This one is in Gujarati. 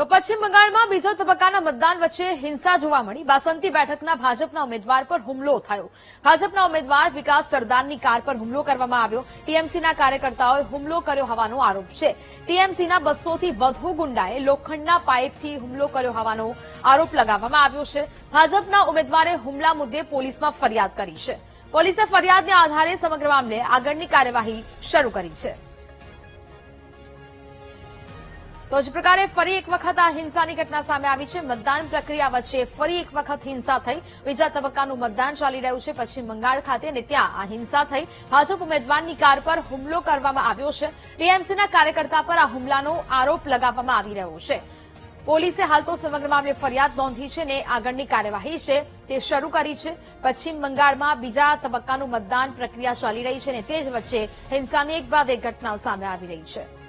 તો પશ્ચિમ બંગાળમાં બીજા તબક્કાના મતદાન વચ્ચે હિંસા જોવા મળી। બાસંતી બેઠકના ભાજપના ઉમેદવાર પર હુમલો થયો। ભાજપના ઉમેદવાર વિકાસ સરદારની કાર પર હુમલો કરવામાં આવ્યો। ટીએમસીના કાર્યકર્તાઓએ હુમલો કર્યો હોવાનો આરોપ છે। ટીએમસીના 200 થી વધુ ગુંડાએ લોખંડના પાઇપથી હુમલો કર્યો હોવાનો આરોપ લગાવવામાં આવ્યો છે। ભાજપના ઉમેદવારે હુમલા મુદ્દે પોલીસમાં ફરિયાદ કરી છે। પોલીસે ફરિયાદના આધારે સમગ્ર મામલે આગળની કાર્યવાહી શરૂ કરી છે। તો જ પ્રકારે ફરી એક વખત આ હિંસાની ઘટના સામે આવી છે। મતદાન પ્રક્રિયા વચ્ચે ફરી એક વખત હિંસા થઈ। બીજા તબક્કાનું મતદાન ચાલી રહ્યું છે પશ્ચિમ બંગાળ ખાતે અને ત્યાં આ હિંસા થઈ। ભાજપ ઉમેદવારની કાર પર હુમલો કરવામાં આવ્યો છે। ટીએમસીના કાર્યકર્તા પર આ હુમલાનો આરોપ લગાવવામાં આવી રહ્યો છે। પોલીસે હાલ તો સમગ્ર મામલે ફરિયાદ નોંધી છે અને આગળની કાર્યવાહી છે તે શરૂ કરી છે। પશ્ચિમ બંગાળમાં બીજા તબક્કાનું મતદાન પ્રક્રિયા ચાલી રહી છે અને તે જ વચ્ચે હિંસાની એક બાદ એક ઘટનાઓ સામે આવી રહી છે।